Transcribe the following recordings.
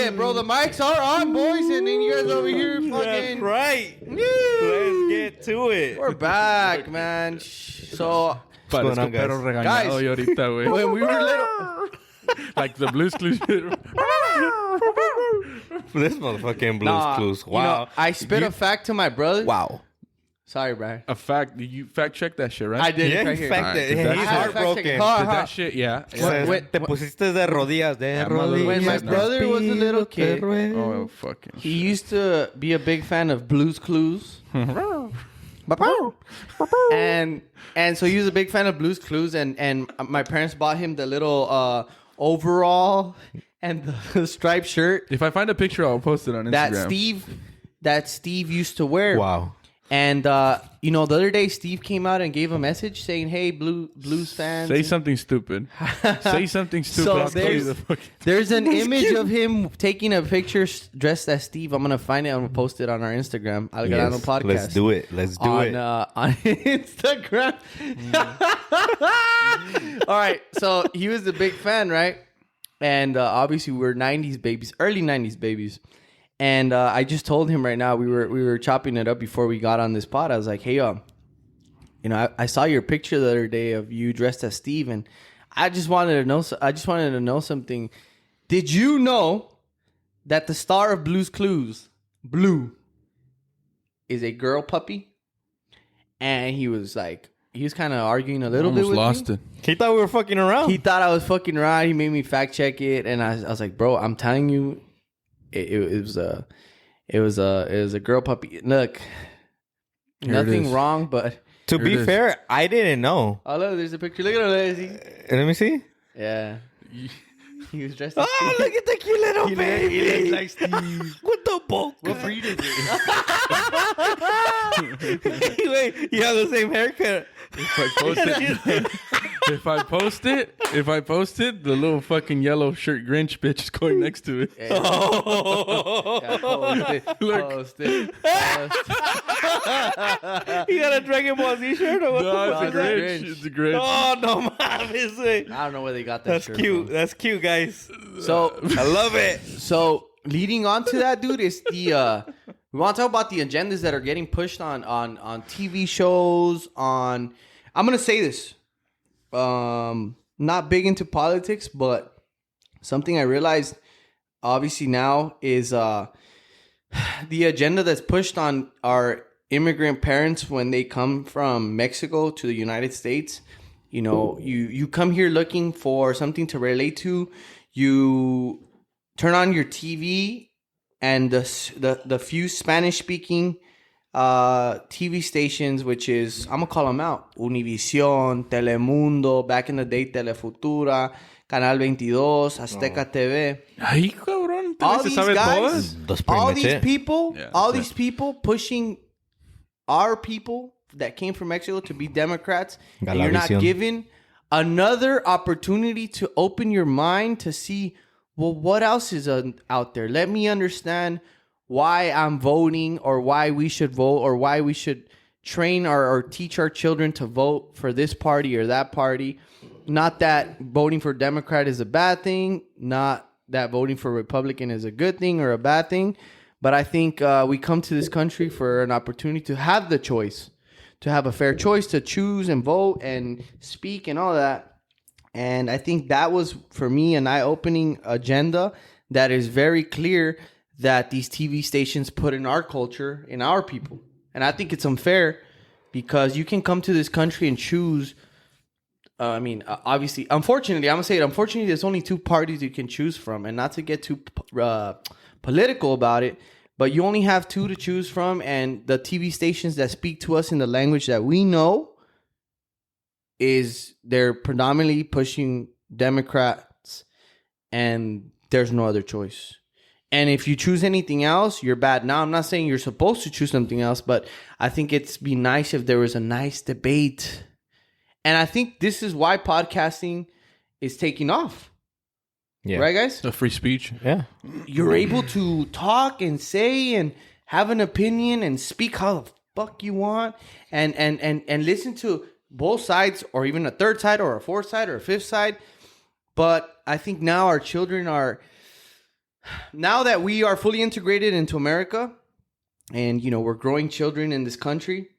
it, bro. The mics are on, boys, and then you guys over here fucking. That's right. Woo! Let's get to it. We're back, man. So, going on, guys? perro regañado Guys, yo ahorita, güey. when we were little, Like the Blue's Clues. This motherfucking Blue's Clues. Wow. You know, I spit a fact to my brother. Wow. Sorry, Brian. A fact. You fact check that shit, right? I did. Yeah, Right he here. fact it. Alright, He's I had to fact check heartbroken. it. Did that shit, yeah. Te pusiste de rodillas, de rodillas. When my brother was a little kid, Oh, fucking he used to be a big fan of Blue's Clues. and so he was a big fan of Blue's Clues, and my parents bought him the little overall and the striped shirt If I find a picture, I'll post it on Instagram. that Steve used to wear. Wow. And the other day Steve came out and gave a message saying, "Hey, Blues fans, Say something stupid. Say something stupid. So I'll tell you the fucking... there's an image of him taking a picture dressed as Steve. I'm gonna find it. I'm gonna post it on our Instagram. Algarano Podcast. Let's do it. Let's do it. On Instagram. All right. So he was a big fan, right? And obviously we're 90s babies, early 90s babies. And I just told him right now, we were chopping it up before we got on this pod. I was like, hey, I saw your picture the other day of you dressed as Steve, and I just wanted to know something. Did you know that the star of Blue's Clues, Blue, is a girl puppy? And he was kind of arguing a little bit with lost me. it. He thought we were fucking around. He thought I was fucking around. He made me fact check it, and I was like, bro, I'm telling you. It was a girl puppy. Look, Here nothing wrong, but To be fair, I didn't know. oh look, there's a picture. Look at him. Let me see. Yeah, he was dressed as Oh, Steve. look at the cute little baby. He looks like Steve. What the fuck? What breed is it? Wait, you have the same haircut. If I post it, the little fucking yellow shirt Grinch bitch is going next to it. Yeah, post it. You got a Dragon Ball Z shirt or what No, the it's fuck a is that? Grinch. It's a Grinch. Oh, no mames, güey. I don't know where they got that That's shirt cute. from. That's cute, guys. So I love it. So leading on to that, dude, is the we want to talk about the agendas that are getting pushed on TV shows. I'm gonna say this, not big into politics, but something I realized obviously now is the agenda that's pushed on our immigrant parents when they come from Mexico to the United States. You know, you come here looking for something to relate to. You turn on your TV, and the few Spanish-speaking TV stations, which is, I'm going to call them out, Univision, Telemundo, back in the day, Telefutura, Canal 22, Azteca TV. Ay, cabrón. All ¿Se these sabe guys, todas? That's pretty all much these it. people, Yeah, all that's these people pushing our people that came from Mexico to be Democrats, and you're not Galavisión. given another opportunity to open your mind to see, well, what else is out there? Let me understand why I'm voting, or why we should vote, or why we should train or teach our children to vote for this party or that party. Not that voting for Democrat is a bad thing, not that voting for Republican is a good thing or a bad thing, but I think we come to this country for an opportunity to have the choice, to have a fair choice, to choose and vote and speak and all that. And I think that was, for me, an eye-opening agenda that is very clear that these TV stations put in our culture, in our people. And I think it's unfair because you can come to this country and choose. Obviously, unfortunately, I'm going to say it. Unfortunately, there's only two parties you can choose from. And not to get too political about it, but you only have two to choose from. And the TV stations that speak to us in the language that we know, they're predominantly pushing Democrats, and there's no other choice. And if you choose anything else, you're bad. Now, I'm not saying you're supposed to choose something else, but I think it'd be nice if there was a nice debate. And I think this is why podcasting is taking off. Yeah. Right, guys? The free speech. Yeah. You're able to talk and say and have an opinion and speak how the fuck you want, and listen to both sides, or even a third side or a fourth side or a fifth side. But I think now our children are now that we are fully integrated into America, and we're growing children in this country.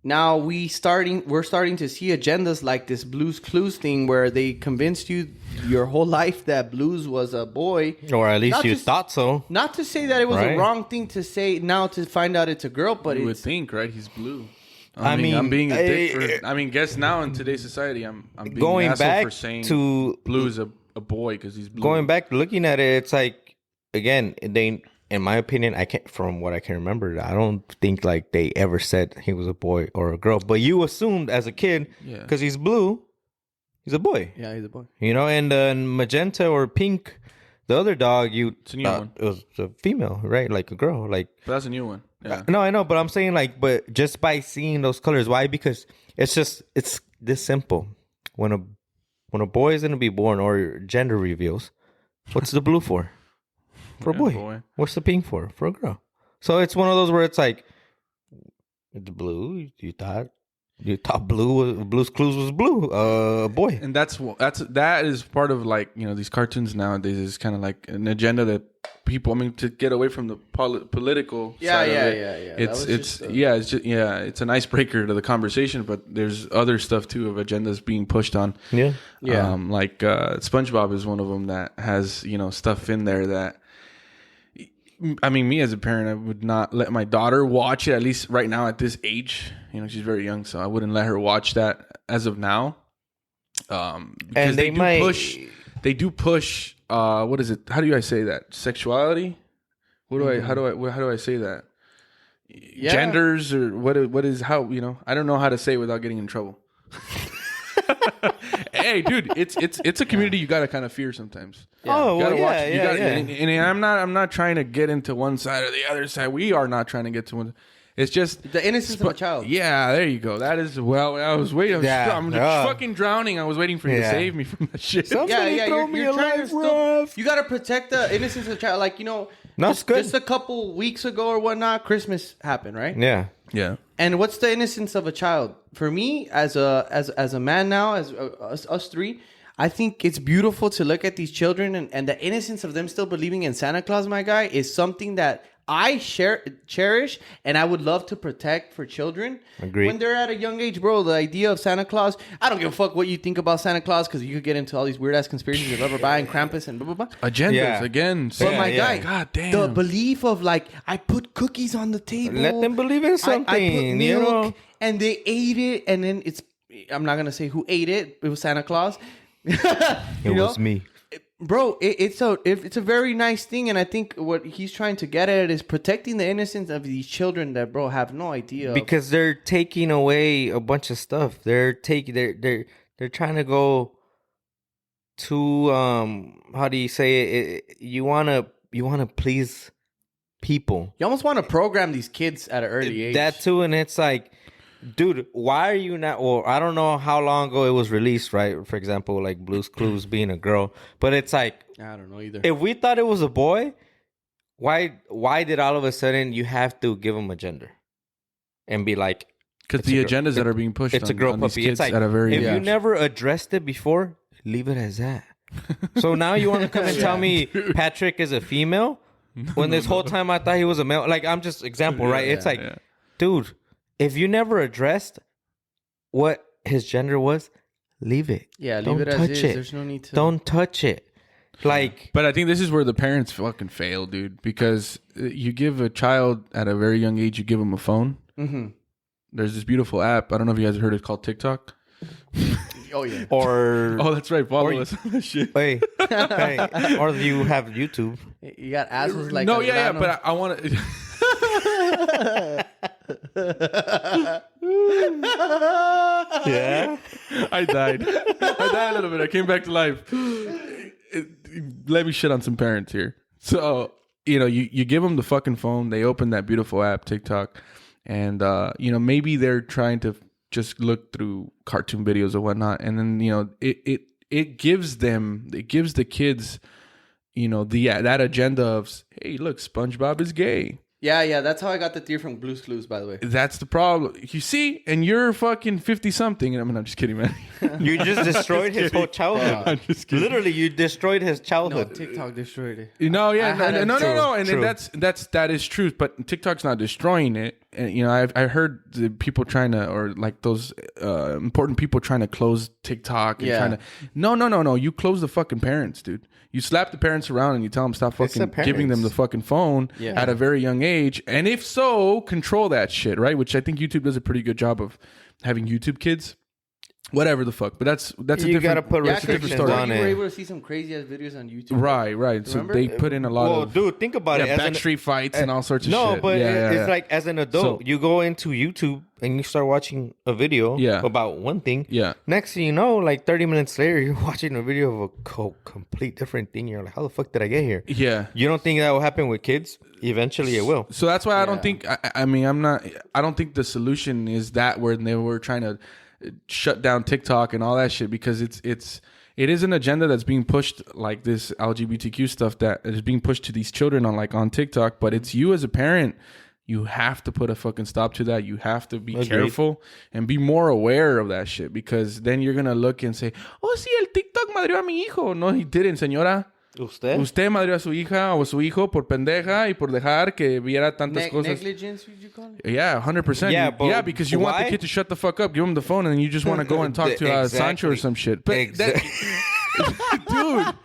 Now we're starting to see agendas like this Blues Clues thing, where they convinced you your whole life that Blues was a boy, Or at least Not you just- thought so. Not to say that it was a Right. wrong thing to say now to find out it's a girl, but You would it's think, right? He's blue. I mean, I'm being a dick for. I mean, guess now in today's society, I'm being Going an asshole back for saying to blue is a boy because he's blue. going back looking at it, it's like, again, they, in my opinion, I can't, from what I can remember, I don't think like they ever said he was a boy or a girl. But you assumed as a kid, Yeah. because he's blue, he's a boy. yeah, he's a boy. And magenta or pink, the other dog, It's a new one. it was a female, right? Like a girl, like. But that's a new one. Yeah. No, I know, but I'm saying like, but just by seeing those colors, why? Because it's this simple. When a boy is gonna be born or gender reveals, what's the blue for? For a Yeah, boy. boy. What's the pink for? For a girl. So it's one of those where it's like, the blue. You thought Blue's Clues was blue. A boy. And that is part of like these cartoons nowadays is kind of like an agenda that people. I mean, to get away from the political. side of it, It's an icebreaker to the conversation, but there's other stuff too of agendas being pushed on. Yeah. Like SpongeBob is one of them that has stuff in there that. I mean, me as a parent, I would not let my daughter watch it, at least right now at this age. She's very young, so I wouldn't let her watch that as of now. Because And they might they do push. What is it? How do I say that? Sexuality? How do I say that? Yeah. Genders or what is how I don't know how to say it without getting in trouble. Hey, dude, it's a community you gotta kind of fear sometimes. Oh, You gotta well, watch. yeah, You yeah, gotta, yeah. And I'm not trying to get into one side or the other side. We are not trying to get to one. It's just The innocence of a child. Yeah, there you go. That is I was waiting. I'm fucking drowning. I was waiting for you to Yeah. save me from that shit. Somebody throw me a trying to life still, raft. you gotta protect the innocence of the child. Like That's good. Just a couple weeks ago or whatnot, Christmas happened, right? Yeah. Yeah. And what's the innocence of a child? For me, as a man now, as us three, I think it's beautiful to look at these children and the innocence of them still believing in Santa Claus, my guy, is something that I cherish, and I would love to protect for children. Agreed. When they're at a young age, bro, the idea of Santa Claus, I don't give a fuck what you think about Santa Claus, because you could get into all these weird ass conspiracies of rubber and Krampus and blah blah blah. Agendas Yeah. again. But Yeah, my yeah. guy, God damn. the belief of like, I put cookies on the table. Let them believe in something. I put milk, You and they ate it, and then I'm not gonna say who ate it. It was Santa Claus. It was me. Bro, it's a very nice thing, and I think what he's trying to get at is protecting the innocence of these children that, bro, have no idea. Because they're taking away a bunch of stuff. They're trying to go to how do you say it? You wanna please people. You almost want to program these kids at an early age. That too, and it's like, dude, why are you not? Well, I don't know how long ago it was released, right? For example, like Blue's Clues being a girl, but it's like, I don't know either. if we thought it was a boy, why did all of a sudden you have to give him a gender and be like, Because it's the a girl- agendas that are being pushed it's a girl on these puppy? kids It's like, at a very if young you age. never addressed it before, leave it as that. So now you want to come and tell me Patrick is a female when this whole time I thought he was a male? Like, I'm just example, right? It's like, dude, if you never addressed what his gender was, leave it. Yeah, Don't leave it as touch is. it. There's no need to. Don't touch it. Like, But I think this is where the parents fucking fail, dude. Because you give a child at a very young age, you give them a phone. Mm-hmm. There's this beautiful app. I don't know if you guys heard it called TikTok. Oh yeah. or Oh, that's right. Follow Or- us on that shit. hey, or you have YouTube. You got asses like No, a yeah, Lano. but I want to. Yeah. I died a little bit. I came back to life. Let me shit on some parents here. So, you give them the fucking phone. They open that beautiful app, TikTok. And, maybe they're trying to just look through cartoon videos or whatnot. And then, it gives the kids, that agenda of, hey, look, SpongeBob is gay. Yeah. That's how I got the theory from Blue's Clues, by the way. That's the problem. You see, and you're fucking 50-something. And I'm just kidding, man. You just destroyed his whole childhood. I'm just kidding. Literally, you destroyed his No, childhood. TikTok destroyed it. No, yeah, I had no, a- and True. that is truth. But TikTok's not destroying it. And you know, I heard the people trying to, or like those important people trying to close TikTok and Yeah. trying to. No. You close the fucking parents, dude. You slap the parents around and you tell them stop It's the fucking giving them the parents. fucking phone Yeah. at a very young age. And if so, control that shit, right? Which I think YouTube does a pretty good job of having YouTube kids. Whatever the fuck, but that's a You different. gotta put Yeah, restrictions story. on you were it. able to see some crazy ass videos on YouTube. Right. So Remember? they put in a lot Well, of dude, think about it. As an- backstreet fights and all sorts of No, shit. but Yeah, it's like as an adult, So- you go into YouTube and you start watching a video Yeah. about one thing. Yeah. Next thing you know, like 30 minutes later, you're watching a video of a complete different thing. You're like, how the fuck did I get here? yeah. You don't think that will happen with kids? Eventually it will. So that's why I don't Yeah. think. I mean, I don't think the solution is that where they were trying to shut down TikTok and all that shit, because it is an agenda that's being pushed, like this LGBTQ stuff that is being pushed to these children on TikTok. But it's you as a parent. You have to put a fucking stop to that. You have to be Agreed. careful and be more aware of that shit, because then you're gonna look and say, "Oh, sí, el TikTok madrió a mi hijo." No, he didn't, señora. Usted? Usted madrió a su hija o su hijo por pendeja y por dejar que viera tantas cosas. Negligence, would you call it? Yeah, 100%. Yeah, but because you want the why? kid to shut the fuck up, give him the phone, and then you just want to go and talk to Sancho or Exactly. some shit. But Exactly. dude,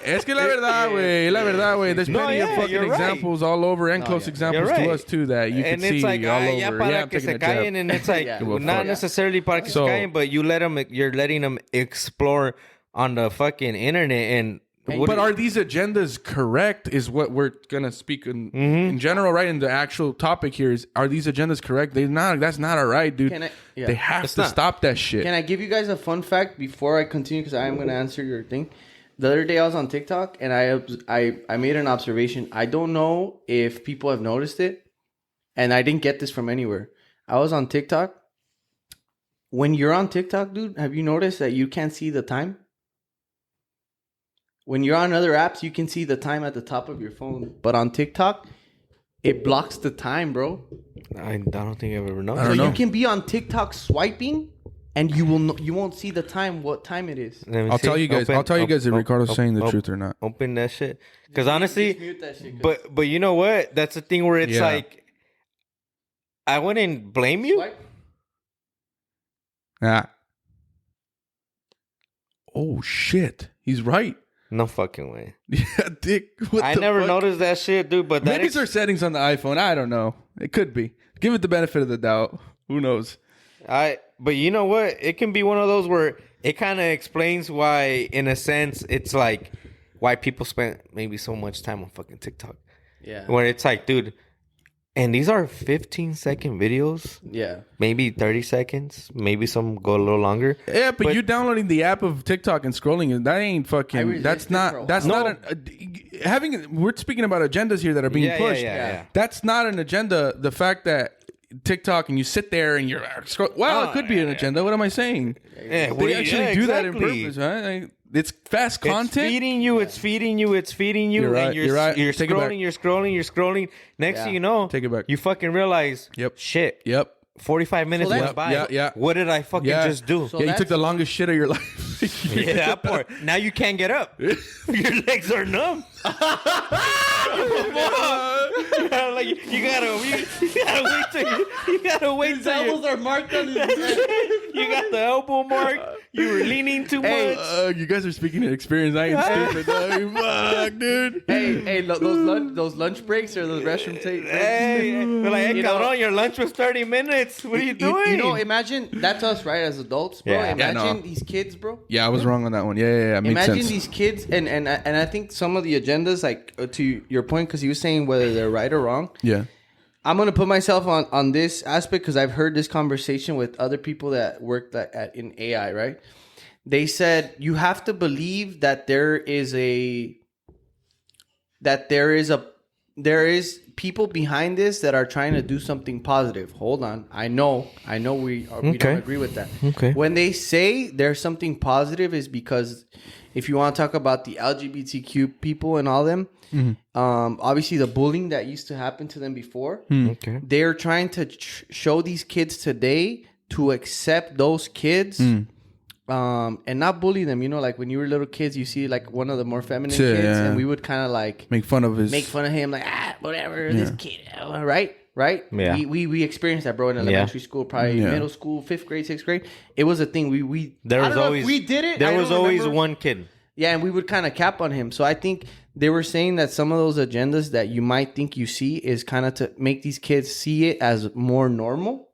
es que la verdad, güey. There's No, plenty of yeah, fucking you're right. examples all over, and close yeah. examples You're to right. us too that you can And see it's like, all ya over. para Yeah, I'm que taking se a jab. callen, and it's like, Yeah. not necessarily para que So- se callen, but you're letting them explore on the fucking internet. And But are these agendas correct? Is what we're gonna speak Mm-hmm. in general, right? And the actual topic here is: are these agendas correct? They're not. That's not all right, dude. Yeah. They have It's to not. stop that shit. Can I give you guys a fun fact before I continue? Because I am going to answer your thing. The other day I was on TikTok and I made an observation. I don't know if people have noticed it, and I didn't get this from anywhere. I was on TikTok. When you're on TikTok, dude, have you noticed that you can't see the time? When you're on other apps, you can see the time at the top of your phone. But on TikTok, it blocks the time, bro. I don't think I've ever I noticed. don't So know. you can be on TikTok swiping, and you won't see the time, what time it is. Let me I'll see. tell you guys. I'll tell you guys if Ricardo's saying the op- truth or not. Open that shit. Because honestly, Just mute that shit, 'cause- but you know what? That's the thing where it's Yeah. like, I wouldn't blame you. Swipe. Ah. Oh shit, he's right. No fucking way. Yeah, dick. What I the never fuck? noticed that shit, dude. But that Maybe it's our settings on the iPhone. I don't know. It could be. Give it the benefit of the doubt. Who knows? But you know what? It can be one of those where it kind of explains why, in a sense, it's like why people spend maybe so much time on fucking TikTok. Yeah. Where it's like, dude, and these are 15-second videos, Yeah. maybe 30 seconds, maybe some go a little longer. Yeah, but But- you downloading the app of TikTok and scrolling, that ain't I fucking. resisted That's for a not. while. That's No. not having. We're speaking about agendas here that are being Yeah, pushed. yeah. That's not an agenda. The fact that TikTok and you sit there and you're well, it could be an agenda. What am I saying? Yeah, They actually do that in exactly. purpose, right? Like, it's fast content. It's feeding you. It's feeding you. It's feeding you. You're right, And you're right. You're Take it back. scrolling. You're scrolling. You're scrolling. Next Yeah. thing you know, Take it back. You fucking realize. Yep. Shit. Yep. 45 minutes that's- went by. Yeah. What did I fucking Yeah. just do? So Yeah, you that's- took the longest shit of your life. Yeah, that part. Now you can't get up. Your legs are numb. Like you gotta wait till you gotta wait His till elbows are marked on his head. you got the elbow mark. You were leaning too Hey, much. You guys are speaking of experience. I ain't stupid, dog. Fuck, dude. Hey, those lunch breaks or those restroom breaks. Hey, they're like, hey, You know- cabrón, your lunch was 30 minutes. What are you doing? You know, imagine that's us, right? As adults, bro. Yeah. Yeah, Imagine no. these kids, bro. Yeah, I was wrong on that one. Yeah. Makes Imagine sense. these kids, and I think some of the agendas, like to your point, because he was saying whether they're right or wrong. Yeah. I'm gonna put myself on this aspect because I've heard this conversation with other people that work in AI. Right? They said you have to believe that there is a there is people behind this that are trying to do something positive. Hold on. I know we don't agree with that. Okay. When they say there's something positive is because if you want to talk about the LGBTQ people and all them, obviously the bullying that used to happen to them before, Okay. they're trying to show these kids today to accept those kids and not bully them. You know, like when you were little kids, you see like one of the more feminine kids, and we would kind of like make fun of him, like whatever, this kid, right? Yeah. We experienced that, bro, in elementary school, probably middle school, 5th grade, 6th grade. It was a thing. There I was don't know always if we did it. There was always remember. one kid. Yeah, and we would kind of cap on him. So I think they were saying that some of those agendas that you might think you see is kind of to make these kids see it as more normal.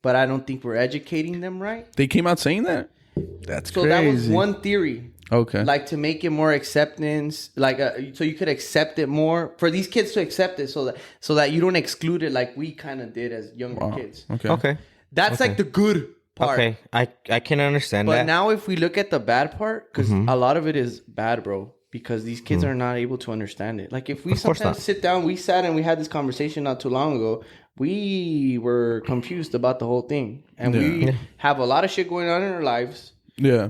But I don't think we're educating them right. They came out saying that? That's so crazy. That was one theory. Okay. Like to make it more acceptance, like so you could accept it more for these kids to accept it, so that you don't exclude it like we kind of did as younger kids. Okay. That's like the good part. Okay, I can understand But that. now if we look at the bad part, because a lot of it is bad, bro, because these kids are not able to understand it. Like if we sometimes sit down, we sat and we had this conversation not too long ago. We were confused about the whole thing, and we have a lot of shit going on in our lives. Yeah.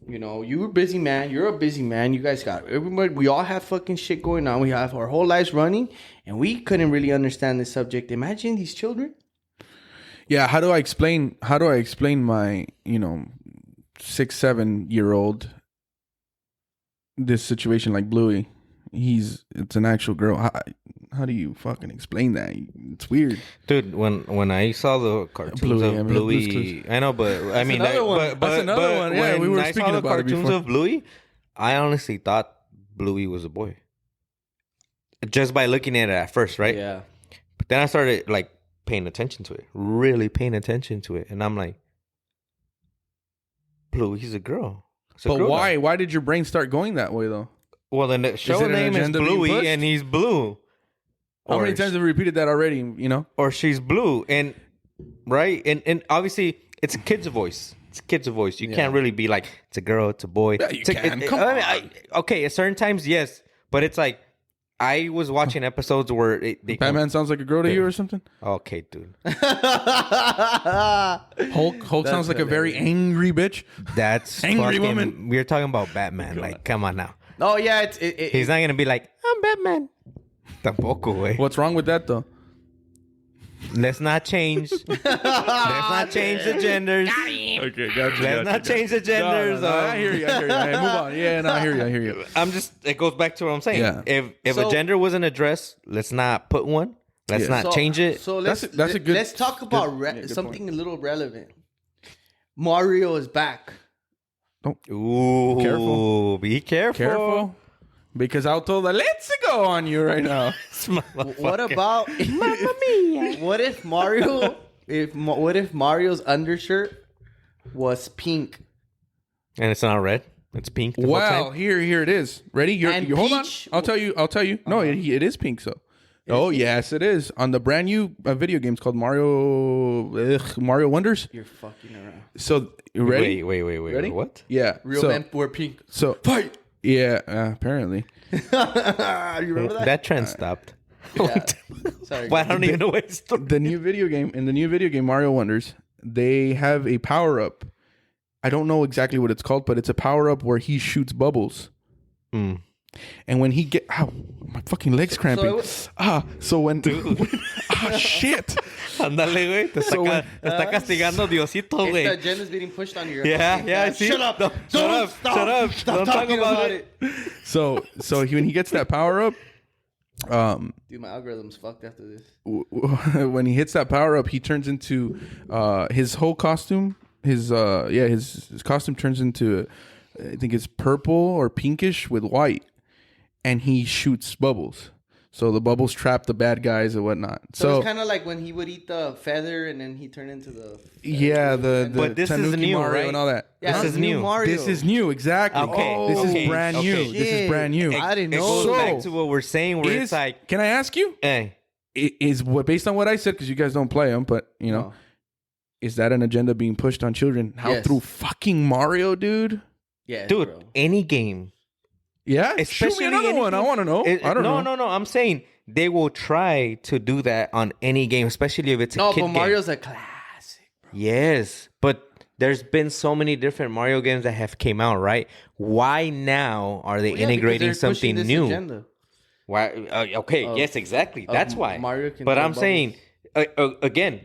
You know, you're a busy man. You're a busy man. You guys got everybody. We all have fucking shit going on. We have our whole lives running, and we couldn't really understand this subject. Imagine these children. Yeah. How do I explain my 6-7-year-old this situation like Bluey? It's an actual girl. How do you fucking explain that? It's weird, dude. When I saw the cartoons of Bluey, I know, but I mean, that's another one. Yeah, we were speaking about it before. Cartoons of Bluey, I honestly thought Bluey was a boy, just by looking at it at first, right? Yeah. But then I started like paying attention to it, really paying attention to it, and I'm like, Bluey's a girl. But why? Why did your brain start going that way though? Well, then the show name is Bluey, and he's blue. How many times have we repeated that already? Or she's blue, and right, and obviously it's a kid's voice. It's a kid's voice. You can't really be like it's a girl, it's a boy. Yeah, you can. Come on. Okay, at certain times, yes, but it's like I was watching episodes where Batman sounds like a girl to you or something. Okay, dude. Hulk sounds like a very angry bitch. That's angry woman. We're talking about Batman. Like, come on now. Oh yeah, he's not gonna be like I'm Batman. Tampoco, güey. What's wrong with that though? Let's not change. Let's not change the genders. Okay, gotcha. Let's not change the genders. No, I hear you. Hey, move on. Yeah, no, I hear you. It goes back to what I'm saying. Yeah. If a gender wasn't addressed, let's not put one. Let's not change it. So that's a good. Let's talk about something point. A little relevant. Mario is back. Ooh, careful. Be careful. Because I'll throw the let's go on you right now. What about Mamma Mia? What if Mario's undershirt was pink and it's not red? It's pink. Well, here it is. Ready? You hold on. I'll tell you. No, it is pink. So. Yes, it is on the brand new video games called Mario Wonders. You're fucking around. So you ready? Wait. Ready? What? Yeah. Real men were pink. So fight. Yeah, apparently. You remember that? That trend stopped. Yeah. Sorry. Well, I don't even know what it's the new video game Mario Wonders, they have a power up. I don't know exactly what it's called, but it's a power up where he shoots bubbles. And when he my fucking leg's cramping. So when shit. Ándale, güey. Te está castigando Diosito, güey. The agenda's being pushed on you. Yeah, see? Shut up. Shut up. Don't talk about it. So when he gets that power up, dude, my algorithm's fucked after this. When he hits that power up, he turns into his whole costume. His costume turns into I think it's purple or pinkish with white, and he shoots bubbles. So the bubbles trap the bad guys and whatnot. So it's kind of like when he would eat the feather and then he turned into the... But this Tanuki is new, Mario right? and all that. Yeah, this is new. Mario. This is new, exactly. Okay. This is brand new. Okay. This is brand new. I didn't It know. goes back to what we're saying where it's like... Can I ask you? Is what based on what I said, because you guys don't play them, but is that an agenda being pushed on children now through fucking Mario, dude? Yeah, dude, bro. any game Yeah, shoot me Especially another one. I anything- want to know. I don't know. No. I'm saying they will try to do that on any game, especially if it's a No, kid but game. Mario's a classic. Yes, but there's been so many different Mario games that have came out, right? Why now are they Well, yeah, because integrating they're pushing something this new? agenda. Why? Okay, yes, exactly. That's why. Mario can but throw I'm saying again,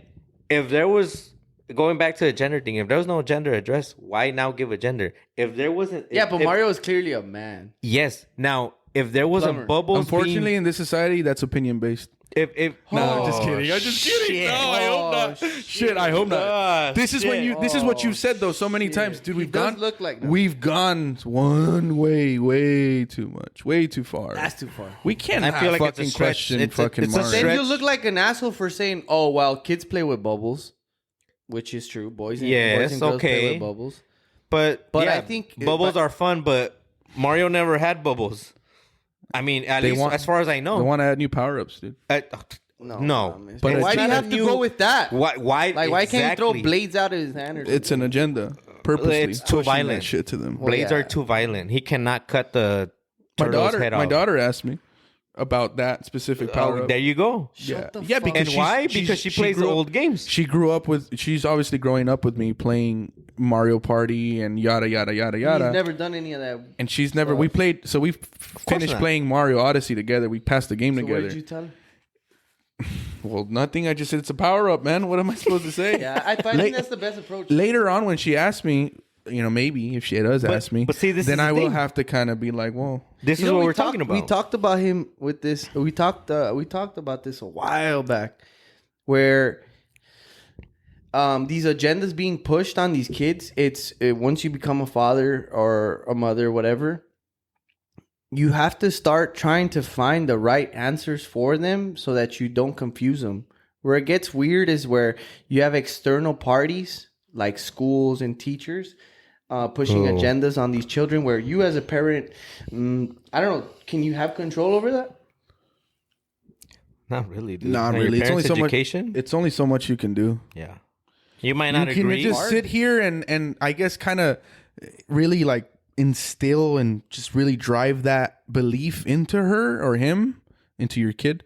if there was going back to the gender thing, if there was no gender address, why now give a gender? If there wasn't, Yeah, but Mario is clearly a man. yes. Now, if there wasn't Plumber. bubbles, Unfortunately, in this society, that's opinion based. if No, I'm just kidding. I'm just kidding. shit. No, I hope not. Shit, I hope not. This is when you. This is what you've said though so many times, dude. We've does gone. look like that. We've gone one way too much, way too far. That's too far. We can't I feel like it's a fucking stretch. question It's a fucking stretch. Mario. Then you look like an asshole for saying, "Oh, well, kids play with bubbles," which is true. Boys and girls play okay. with bubbles. But yeah, I I think- bubbles are fun, but Mario never had bubbles. I mean, at least as far as I They know. want to add new power ups, dude. No. But it's why do you not a have to new- go with that? Why? Like, why can't he throw exactly. blades out of his hand or something? It's an agenda. Purposely, It's too pushing violent. that shit to them. Blades yeah. are too violent. He cannot cut the turtle's head off. My daughter asked me about that specific power up. There you go. Yeah, the yeah. fuck Because And why? she's- Because she plays grew up- old games. She grew up with. She's obviously growing up with me playing Mario Party and yada yada yada yada. He's never done any of that. And she's never. We played. So we finished not. playing Mario Odyssey together. We passed the game So what together. did you tell her? Well, nothing. I just said it's a power up, man. What am I supposed to say? Yeah, I think that's the best approach. Later on, when she asked me, maybe if she does ask me, but see, this then is the I will thing. have to kind of be like, well, This You is know, what we we're talking about. We talked about him with this. We talked about this a while back, where these agendas being pushed on these kids. Once you become a father or a mother, whatever, you have to start trying to find the right answers for them so that you don't confuse them. Where it gets weird is where you have external parties like schools and teachers pushing agendas on these children, where you as a parent, I don't know, can you have control over that? Not really, dude. not Now, your really. It's only parents' so education? much. It's only so much you can do. Yeah. You might not You can agree. just sit here and I guess kind of really like instill and just really drive that belief into her or him, into your kid,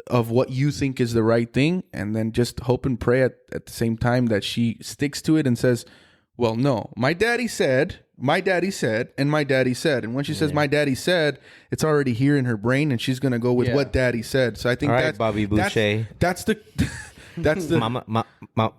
of what you think is the right thing, and then just hope and pray at the same time that she sticks to it and says, well, no, my daddy said, and my daddy said. And when she says my daddy said, it's already here in her brain, and she's going to go with what daddy said. So I think All right, that's Bobby Boucher. That's the that's the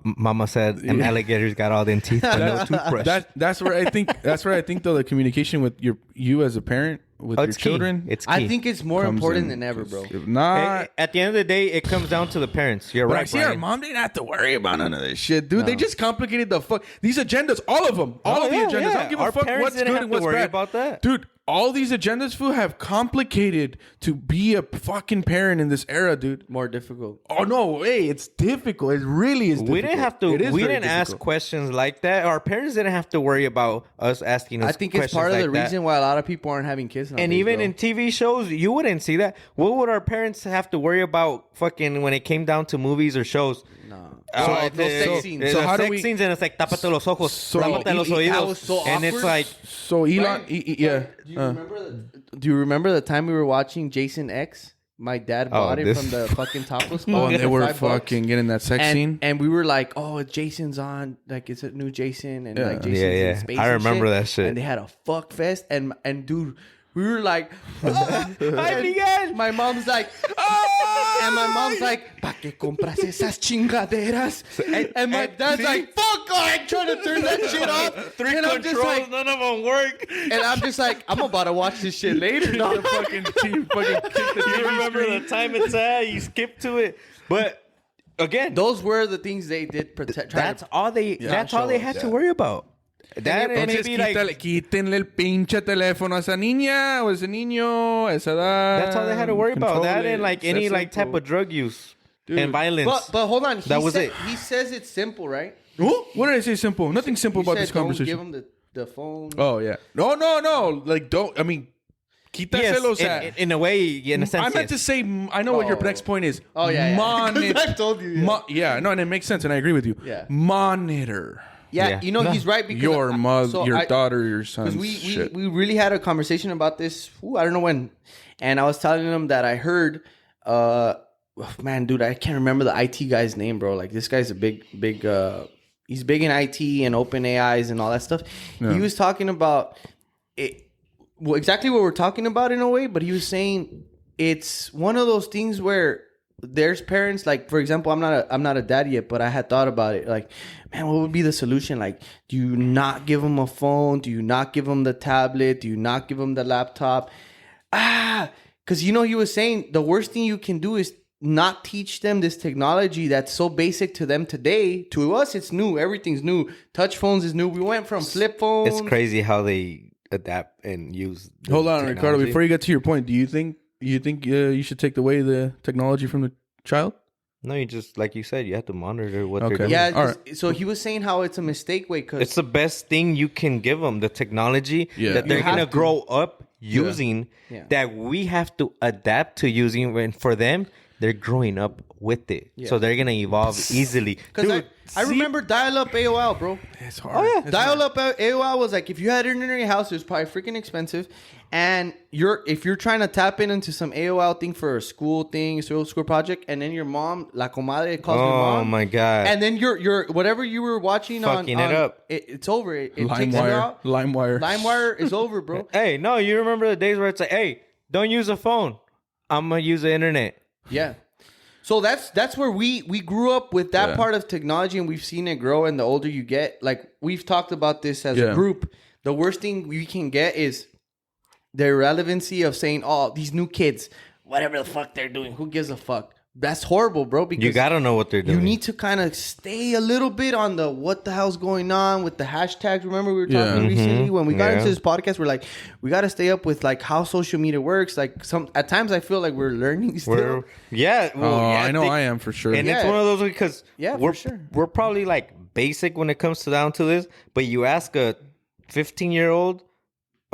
Mama said, and alligators got all them teeth, but no toothbrush. that's where I think though the communication with you as a parent with your It's key. children. It's key. I think it's more comes important in, than ever, bro. 'cause if not, At the end of the day, it comes down to the parents. You're but I right, see our Brian. mom didn't have to worry about none of this shit, dude. They just complicated the fuck. These agendas, all of them, all of the yeah, agendas. I yeah. don't give Our a fuck parents what's didn't good have and to what's worry bad about that. dude. All these agendas, fool, have complicated to be a fucking parent in this era, dude. More difficult. Oh no, hey, it's difficult. It really is. We didn't have to. It is We very didn't ask difficult. questions like that. Our parents didn't have to worry about us asking us. I think it's questions part of like the that. reason why a lot of people aren't having kids nowadays, And even bro. in TV shows, you wouldn't see that. What would our parents have to worry about fucking when it came down to movies or shows? No. No sex scenes. So how do we- scenes, and it's like tapate los ojos, tapate los that oídos, was so and it's awkward. like So Elon, yeah. Do you remember the time we were watching Jason X? My dad bought it this- from the fucking topless Oh, spot and they for were $5. fucking getting that sex scene. And we were like, oh, Jason's on. Like, it's a new Jason. And like, Jason's Yeah, in yeah. space I and remember that shit. And they had a fuck fest. And dude, we were like, Hi, Miguel. my mom's like, oh! And my mom's like, ¿pa qué compras esas chingaderas? And my dad's like, fuck, I'm trying to turn that shit off. Three and I'm just controls, like, none of them work. and I'm just like, I'm about to watch this shit later. Not a fucking team fucking kick the You TV remember screen. the time it's at? You skip to it, but again, Those were the things they did protect. that's all they. That's all they had to worry about. That and Entonces maybe like quítenle el pinche teléfono a esa niña o ese niño a esa edad. that's all they had to worry about. Control That it. and like It's any that like type simple. of drug use and violence. But hold on. That was it. He says it's simple, right? Oh, what did I say? Simple. Nothing simple He about said this don't conversation. give him the phone. Oh yeah. No. Like don't. I mean, yes, quítaselos in a way, in a sense. I meant to yes. say. I know what your next point is. Oh, yeah. 'Cause Monitor. I told you. Yeah. Yeah. No, and it makes sense, and I agree with you. Yeah. Monitor. Yeah, you know, he's right because Your mother, so your daughter, your son. Because we really had a conversation about this. I don't know when, and I was telling him that I heard, man, dude, I can't remember the IT guy's name, bro. Like this guy's a big. He's big in IT and open AIs and all that stuff. Yeah. He was talking about it, well, exactly what we're talking about in a way, but he was saying it's one of those things where there's parents, like, for example, I'm not a dad yet, but I had thought about it. Like, man, what would be the solution? Like, do you not give them a phone? Do you not give them the tablet? Do you not give them the laptop? Because, you know, he was saying the worst thing you can do is not teach them this technology that's so basic to them today. To us, it's new. Everything's new. Touch phones is new. We went from flip phones. It's crazy how they adapt and use. Hold on, technology. Ricardo. Before you get to your point, do you think you should take away the technology from the child? No, you just, like you said, you have to monitor what they're doing. Yeah, right. So he was saying how it's a mistake way because it's the best thing you can give them, the technology that they're going to grow up using, that we have to adapt to using. And for them, they're growing up with it. So they're going to evolve easily. Because I remember dial-up AOL, bro. It's hard. Oh, yeah. Dial-up AOL was like, if you had internet in your house, it was probably freaking expensive. And if you're trying to tap into some AOL thing for a school thing, school project, and then your mom, la comadre, calls your mom. Oh my god! And then your whatever you were watching fucking it up. It's over. It takes you out. LimeWire is over, bro. Hey, no, you remember the days where it's like, hey, don't use a phone. I'm gonna use the internet. Yeah. So that's where we grew up with that part of technology, and we've seen it grow. And the older you get, like we've talked about this as a group, the worst thing we can get is the irrelevancy of saying, "Oh, these new kids, whatever the fuck they're doing, who gives a fuck?" That's horrible, bro. Because you gotta know what they're doing. You need to kind of stay a little bit on the what the hell's going on with the hashtags. Remember we were talking recently when we got into this podcast. We're like, we got to stay up with like how social media works. Like at times I feel like we're learning still. I know I am for sure. And it's one of those because for sure. We're probably like basic when it comes down to this. But you ask a 15-year-old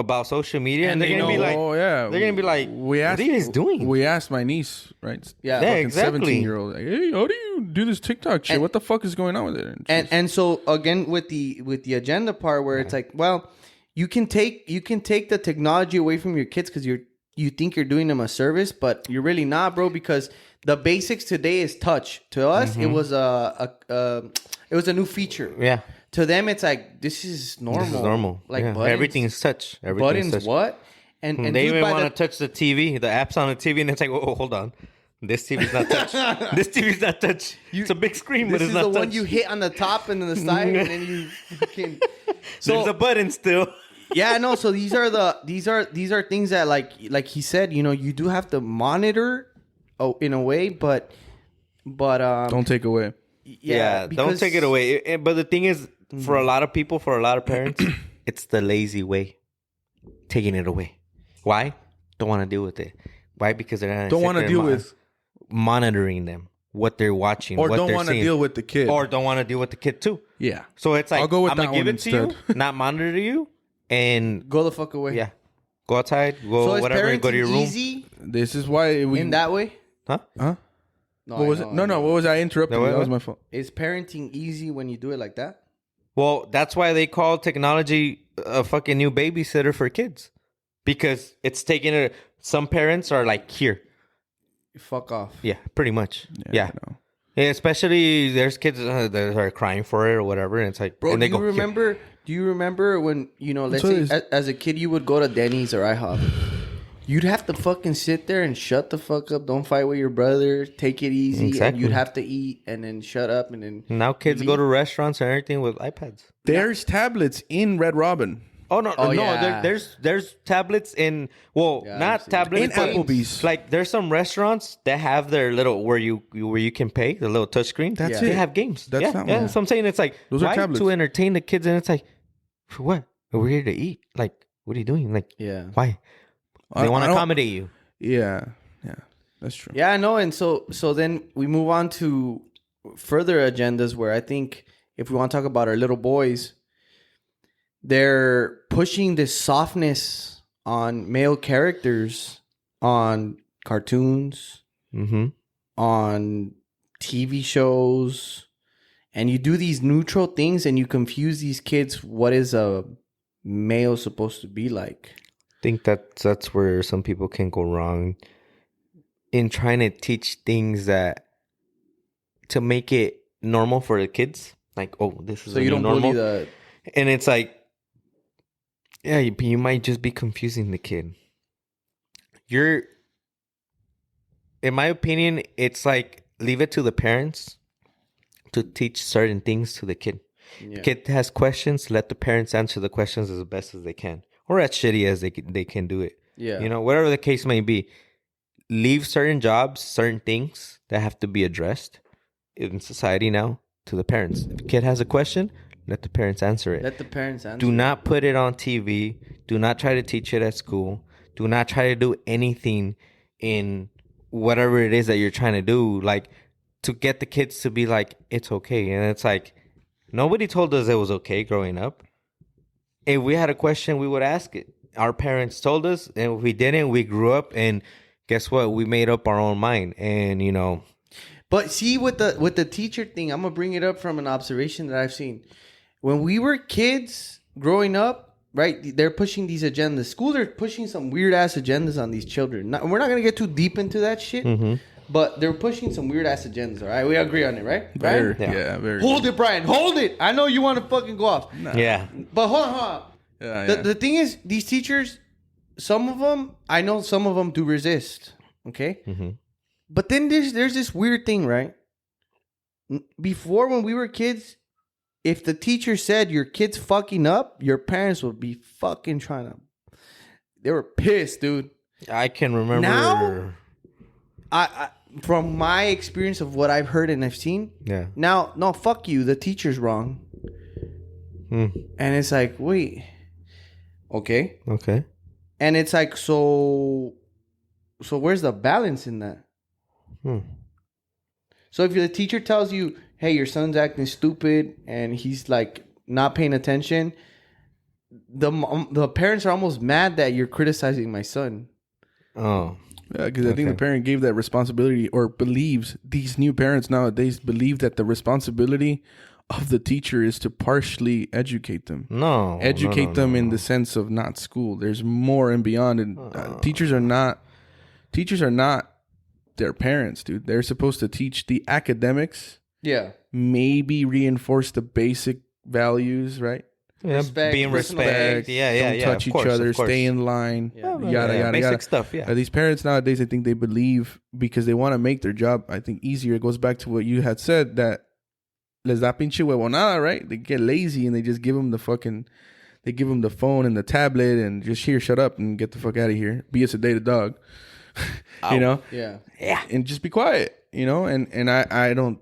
about social media, and they're gonna be like, they're gonna be like, what are you guys doing? We asked my niece, right? Yeah, exactly. 17-year-old, like, hey, how do you do this TikTok shit? What the fuck is going on with it? And so again with the agenda part where it's like, well, you can take the technology away from your kids because you think you're doing them a service, but you're really not, bro. Because the basics today is touch. To us, it was a new feature. Yeah. To them, it's like this is normal. This is normal. Like buttons, everything's touch. Buttons, touch. What? And they even want to touch the TV, the apps on the TV, and it's like, oh, hold on, this TV's not touch. This TV's not touch. It's a big screen, but it's not touch. This is the one you hit on the top and then the side, and then you can. So there's a button still. Yeah, no. So these are things that like he said, you know, you do have to monitor, in a way, but don't take away. Yeah, don't take it away. But the thing is, for a lot of people, for a lot of parents, it's the lazy way, taking it away. Why? Don't want to deal with it. Why? Because they're don't want to deal with monitoring them, what they're watching, or what don't want to deal with the kid, or don't want to deal with the kid too. Yeah. So it's like, I'll go with I'm that gonna give one it to you, not monitor you, and go the fuck away. Yeah, go outside, go whatever, and go to your room. Easy this is why in that way, huh? No, what was it? No. What was I interrupting? That was my fault. Is parenting easy when you do it like that? Well, that's why they call technology a fucking new babysitter for kids, because it's taking it. Some parents are like, here, fuck off. Yeah, pretty much. Yeah. Especially there's kids that are crying for it or whatever, and it's like, bro, and they do you remember when, you know, let's say as a kid you would go to Denny's or IHOP. You'd have to fucking sit there and shut the fuck up. Don't fight with your brother. Take it easy. Exactly. And you'd have to eat and then shut up and then... Now kids go to restaurants and everything with iPads. There's tablets in Red Robin. Oh, no. Yeah. There's tablets in... Well, not tablets. In Applebee's. Like, there's some restaurants that have their little... Where you can pay, the little touchscreen. That's it. They have games. That's not one. So I'm saying it's like... Those are tablets. To entertain the kids? And it's like... For what? We're here to eat. Like, what are you doing? Like, why? They want to accommodate you. Yeah, that's true. Yeah, I know. And so then we move on to further agendas where I think if we want to talk about our little boys, they're pushing this softness on male characters on cartoons, on TV shows, and you do these neutral things and you confuse these kids. What is a male supposed to be like? I think that's where some people can go wrong in trying to teach things that to make it normal for the kids. Like, oh, this is So you don't normal. bully the. And it's like, yeah, you might just be confusing the kid. In my opinion, it's like leave it to the parents to teach certain things to the kid. Yeah. Kid has questions, let the parents answer the questions as best as they can, or as shitty as they can do it. Yeah. You know, whatever the case may be. Leave certain jobs, certain things that have to be addressed in society now to the parents. If a kid has a question, let the parents answer it. Let the parents answer. Do not put it on TV. Do not try to teach it at school. Do not try to do anything in whatever it is that you're trying to do, like to get the kids to be like, it's okay. And it's like, nobody told us it was okay growing up. If we had a question, we would ask it. Our parents told us, and if we didn't, we grew up, and guess what? We made up our own mind. And, you know. But see, with the teacher thing, I'm going to bring it up from an observation that I've seen. When we were kids growing up, right, they're pushing these agendas. Schools are pushing some weird-ass agendas on these children. We're not going to get too deep into that shit, but they're pushing some weird-ass agendas, all right? We agree on it, right? Very, Brian? yeah, very. Hold it, Brian. Hold it. I know you want to fucking go off. Nah. Yeah. But hold on. Yeah, The thing is, these teachers, some of them, I know some of them do resist, okay? Mm-hmm. But then there's this weird thing, right? Before, when we were kids, if the teacher said your kid's fucking up, your parents would be fucking trying to. They were pissed, dude. I can remember. Now, I from my experience of what I've heard and I've seen. Yeah. Now, no, fuck you. The teacher's wrong. And it's like, wait, okay, Okay. and it's like, so where's the balance in that? So if the teacher tells you, hey, your son's acting stupid and he's like not paying attention, the parents are almost mad that you're criticizing my son. Oh. Yeah, because I think the parent gave that responsibility, or believes, these new parents nowadays believe that the responsibility of the teacher is to partially educate them. No. Educate them in the sense of not school. There's more and beyond. And teachers are not their parents, dude. They're supposed to teach the academics. Yeah. Maybe reinforce the basic values, right? Yeah, Respect, being personal respect. space. Yeah. Don't touch each other. Stay in line. Yeah. Yada basic yada. stuff. Yeah. These parents nowadays, I think they believe, because they want to make their job, I think, easier. It goes back to what you had said, that les da pinche huevonada, right? They get lazy and they just give them the phone and the tablet and just here, shut up and get the fuck out of here. Be a sedated dog, you know? Yeah. And just be quiet, you know? And I don't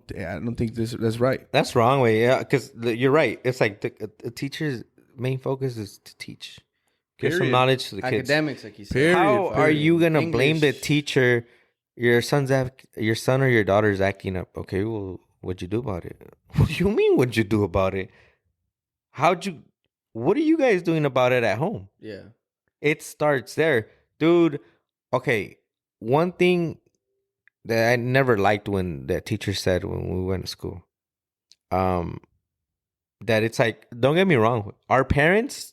think that's right. That's wrong way. Yeah, because you're right. It's like the teacher's main focus is to teach. Give some Period. knowledge to the kids. Academics, like you said. Period. How are you gonna blame the English. teacher? Your son or your daughter's acting up. Okay, well, what'd you do about it? What do you mean? What'd you do about it? What are you guys doing about it at home? Yeah. It starts there, dude. Okay, one thing that I never liked when that teacher said when we went to school, that it's like, don't get me wrong, our parents,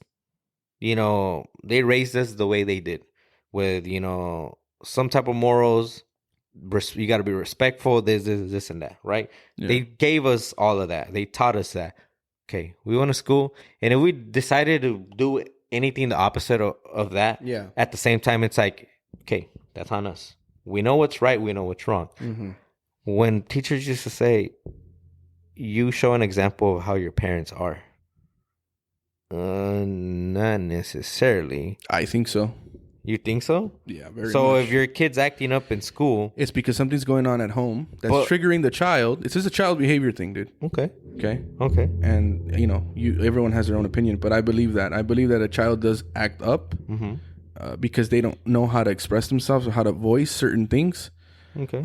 you know, they raised us the way they did, with, you know, some type of morals. You got to be respectful. This, and that, right? Yeah. They gave us all of that. They taught us that. Okay, we went to school, and if we decided to do anything the opposite of that, Yeah. at the same time, it's like, okay, that's on us. We know what's right. We know what's wrong. Mm-hmm. When teachers used to say, you show an example of how your parents are. Not necessarily. I think so. You think so? Yeah, very So much. if your kid's acting up in school, It's because something's going on at home that's Well- triggering the child. It's just a child behavior thing, dude. okay. Okay? Mm-hmm. And, everyone has their own opinion, but I believe that. I believe that a child does act up because they don't know how to express themselves or how to voice certain things. Okay.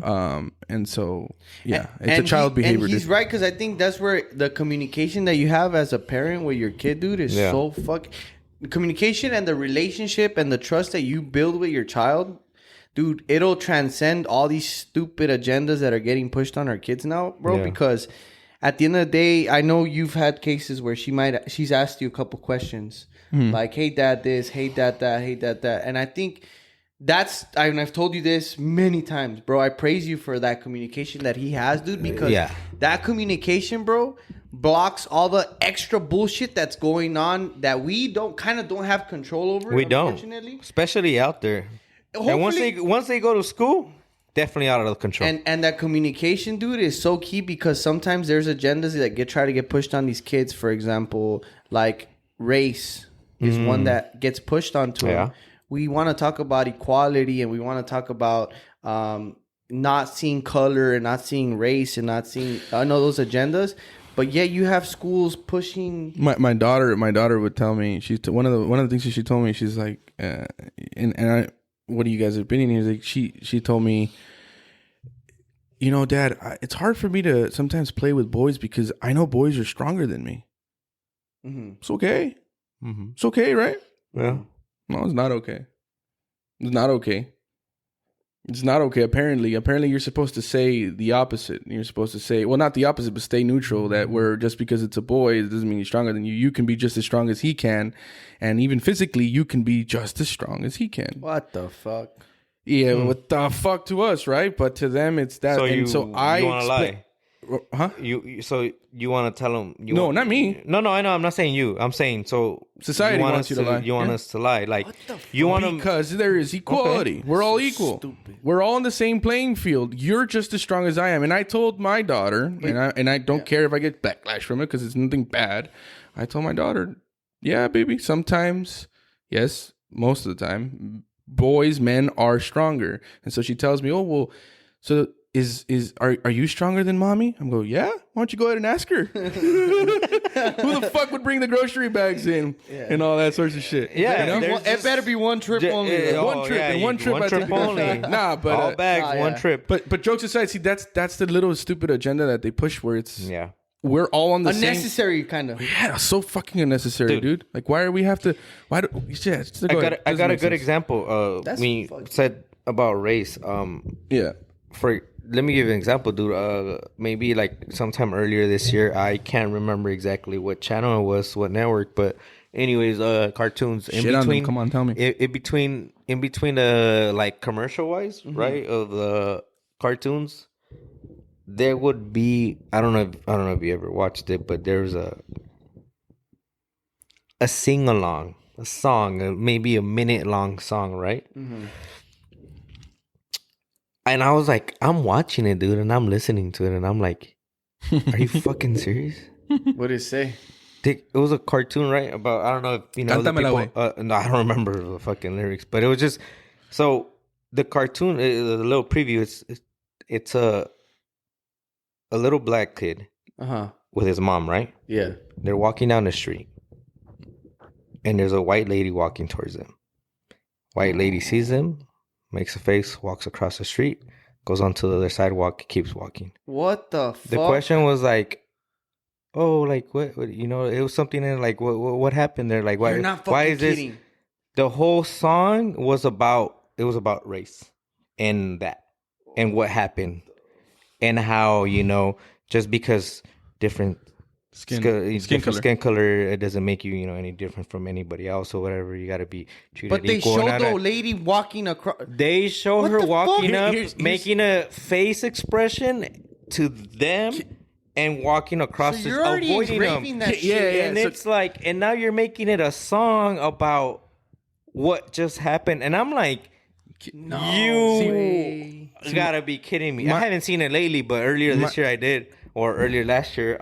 And so, yeah, it's And a child behavior. And he's dude. right, because I think that's where the communication that you have as a parent with your kid, dude, is Yeah. so communication and the relationship and the trust that you build with your child, dude, it'll transcend all these stupid agendas that are getting pushed on our kids now, bro. Yeah. Because at the end of the day, I know you've had cases where she's asked you a couple questions like, "Hey, dad, this. Hey, dad, that. Hey, dad, that." And I think I've told you this many times, bro. I praise you for that communication that he has, dude, because that communication, bro, blocks all the extra bullshit that's going on that we don't have control over. We don't, especially out there. And once they go to school, definitely out of control. And that communication, dude, is so key because sometimes there's agendas that try to get pushed on these kids. For example, like race is one that gets pushed onto them. We want to talk about equality and we want to talk about not seeing color and not seeing race and not seeing those agendas. But yet you have schools pushing. My daughter would tell me, one of the things she told me, she's like, what are you guys' opinion? He's like, she told me, Dad, it's hard for me to sometimes play with boys because I know boys are stronger than me. Mm-hmm. It's okay. Mm-hmm. It's okay, right? Yeah. No, it's not okay. It's not okay. It's not okay. Apparently, you're supposed to say the opposite. You're supposed to say, well, not the opposite, but stay neutral. That where just because it's a boy, it doesn't mean he's stronger than you. You can be just as strong as he can, and even physically, you can be just as strong as he can. What the fuck? Yeah, what the fuck to us, right? But to them, it's that. You want to lie? Huh? You want to tell them? No, not me. No, I know. I'm not saying you. I'm saying society wants you to lie. You want us to lie? Like you want to because there is equality. Okay. We're all equal. Stupid. We're all on the same playing field. You're just as strong as I am. And I told my daughter, and I don't care if I get backlash from it because it's nothing bad. I told my daughter, yeah, baby. Sometimes, yes, most of the time, men are stronger. And so she tells me, oh well, so. Are you stronger than mommy? I'm going, yeah. Why don't you go ahead and ask her? Who the fuck would bring the grocery bags in and all that sorts of shit? Yeah, it better be one trip only. One trip only. Nah, but all bags, one trip. But jokes aside, see that's the little stupid agenda that they push where it's we're all on the unnecessary kind of. Yeah, so fucking unnecessary, dude. Like, why do we have to? Why do? Yeah, I got a good example. We said about race. Let me give you an example, dude. Maybe like sometime earlier this year, I can't remember exactly what channel it was, what network, but anyways, cartoons in between. Come on, tell me. In between the like commercial wise, right, of the cartoons, there would be I don't know if you ever watched it, but there's a sing along, a song, maybe a minute long song, right? Mm-hmm. And I was like, I'm watching it, dude, and I'm listening to it, and I'm like, are you fucking serious? What did it say? It was a cartoon, right? About, I don't know if you know the people, no, I don't remember the fucking lyrics, but it was just, so the cartoon, the little preview, it's a little black kid with his mom, right? Yeah. They're walking down the street, and there's a white lady walking towards them. White lady sees them, makes a face, walks across the street, goes onto the other sidewalk, keeps walking. What the fuck? The question was like, oh, like what you know, it was something in like what happened there? Like why is kidding. This? The whole song was about race and that and what happened and how, you know, just because different skin color, it doesn't make you, you know, any different from anybody else or whatever. You got to be treated equal. But they equal. showed the walking walking across. They show her walking up, making a face expression to them and walking across, so you're already avoiding them. That shit. And it's like, and now you're making it a song about what just happened. And I'm like, no, you gotta be kidding me. I haven't seen it lately, but earlier this year I did, or earlier last year.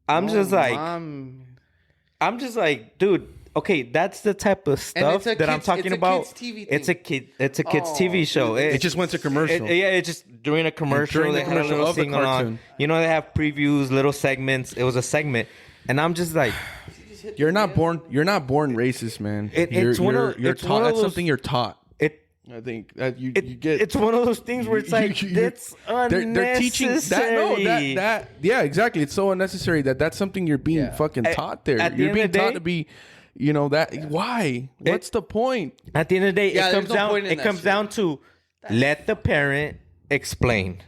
I'm just like, dude, okay, that's the type of stuff that I'm talking about. It's a kids TV show. It just went to commercial. It just during a commercial. They had a little sing along. You know, they have previews, little segments. It was a segment, and I'm just like, you're not born racist, man. That's something you're taught. I think that you get. It's one of those things where it's like it's unnecessary. They're teaching that. Yeah, exactly. It's so unnecessary that's something you're being fucking taught there. You're being taught to be, you know that. Yeah. Why? What's the point? At the end of the day, it comes down to let the parent explain.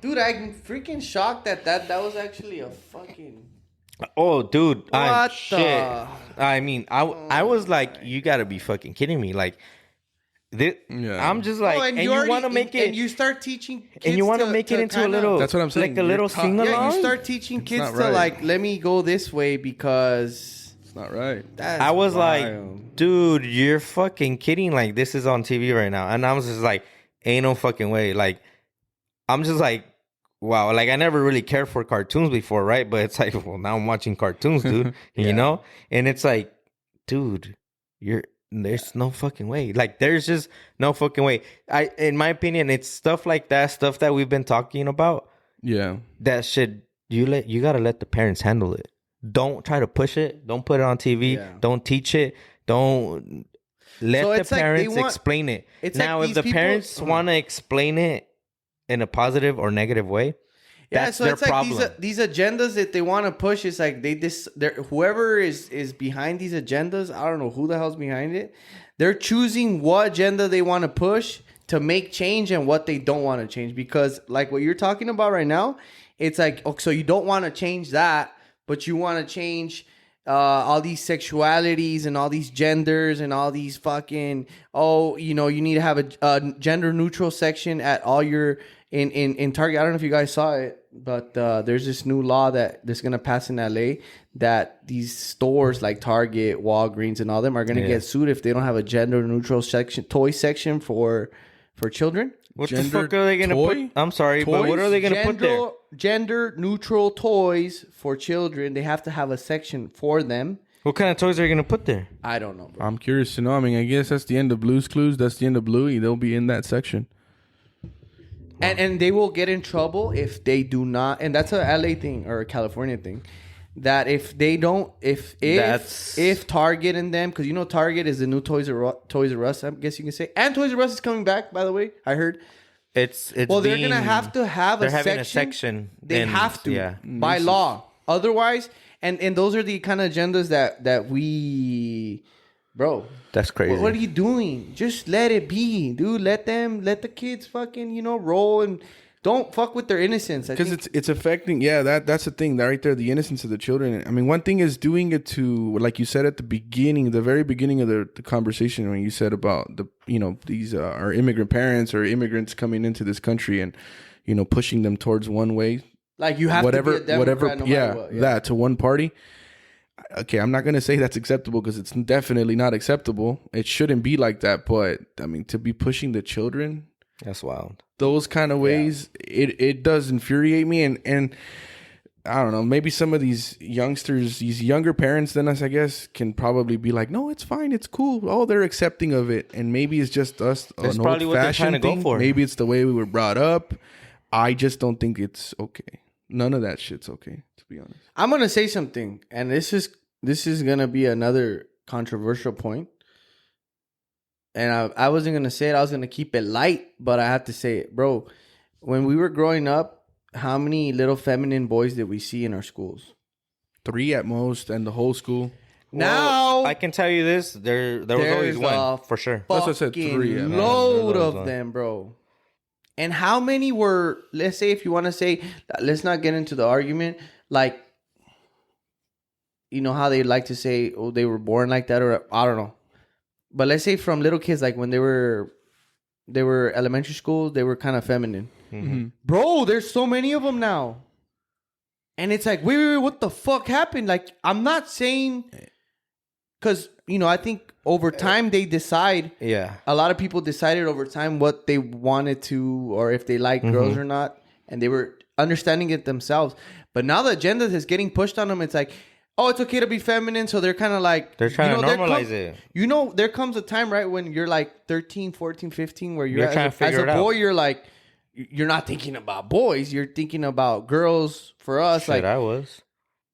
Dude, I'm freaking shocked that was actually a fucking... Oh, dude. What Shit. the- I mean, I was like, you got to be fucking kidding me. Like, this, Yeah. I'm just like, and and you you already- want to make it... And you start teaching kids and you want to to make it into a kinda- little... That's what I'm saying. Like a little You're sing-along? Yeah, you start teaching kids not to right. like, let me go this way because... It's not right. That's I was wild. like, dude, you're fucking kidding. Like, this is on TV right now. And I was just like, ain't no fucking way. Like, I'm just like, wow. Like, I never really cared for cartoons before, right? But it's like, well, now I'm watching cartoons, dude. You know? And it's like, dude, there's no fucking way. Like, there's just no fucking way. In my opinion, it's stuff like that, stuff that we've been talking about. Yeah. That should, you gotta let the parents handle it. Don't try to push it. Don't put it on TV. Yeah. Don't teach it. Don't let So the it's like they parents want- explain it. it's Now, like if these the people- parents want to explain it in a positive or negative way, that's so their it's like problem. these agendas that they want to push. It's like whoever is behind these agendas. I don't know who the hell's behind it. They're choosing what agenda they want to push to make change and what they don't want to change. Because like what you're talking about right now, it's like, oh, so you don't want to change that, but you want to change all these sexualities and all these genders and all these fucking, you need to have a gender neutral section at all your in Target. I don't know if you guys saw it, but there's this new law that's gonna pass in LA that these stores like Target, Walgreens, and all them are gonna get sued if they don't have a gender neutral toy section for children. What the Gender fuck are they gonna toy? put? I'm sorry, but what are they gonna put there? Gender neutral toys for children. They have to have a section for them. What kind of toys are you gonna put there? I don't know, bro. I'm curious to know. I mean, I guess that's the end of Blue's Clues. That's the end of Bluey. They'll be in that section. And they will get in trouble if they do not. And that's a LA thing or a California thing. That if they don't, if Target and them, because Target is the new Toys R Us, I guess you can say, and Toys R Us is coming back. By the way, I heard. It's Well, they're gonna have to have they're a having section. a section. They and- have to, yeah. by law. Otherwise, and those are the kind of agendas that we, bro. That's crazy. What are you doing? Just let it be, dude. Let the kids fucking, roll and don't fuck with their innocence. Because it's affecting, that's the thing, that right there, the innocence of the children. I mean, one thing is doing it to, like you said at the beginning, the very beginning of the conversation, when you said about these are immigrant parents or immigrants coming into this country and, pushing them towards one way. Like you have to be a Democrat no matter what. That to one party. Okay, I'm not going to say that's acceptable because it's definitely not acceptable. It shouldn't be like that. But, I mean, to be pushing the children... That's wild. Those kind of ways, it does infuriate me, and I don't know, maybe some of these youngsters, these younger parents than us, I guess, can probably be like, no, it's fine, it's cool. Oh, they're accepting of it, and maybe it's just us. That's an probably what they're trying to go for. Maybe it's the way we were brought up. I just don't think it's okay. None of that shit's okay, to be honest. I'm gonna say something, and this is gonna be another controversial point. And I wasn't going to say it. I was going to keep it light, but I have to say it. Bro, when we were growing up, how many little feminine boys did we see in our schools? 3 at most, and the whole school. Now, I can tell you this. There was always one, for sure. That's what I said, 3. Load of them, bro. And how many were, let's say, if you want to say, let's not get into the argument, like, how they like to say, oh, they were born like that, or I don't know. But let's say from little kids, like when they were elementary school, they were kind of feminine. Mm-hmm. Bro, there's so many of them now. And it's like, wait, what the fuck happened? Like, I'm not saying... Because, I think over time they decide... Yeah. A lot of people decided over time what they wanted to, or if they like girls or not. And they were understanding it themselves. But now the agenda is getting pushed on them. It's like... Oh, it's okay to be feminine, so they're kind of like... They're trying to normalize it. There comes a time, right, when you're like 13, 14, 15, where you're trying to figure it out. As a boy, you're like... You're not thinking about boys. You're thinking about girls. For us, Shit, like... I was.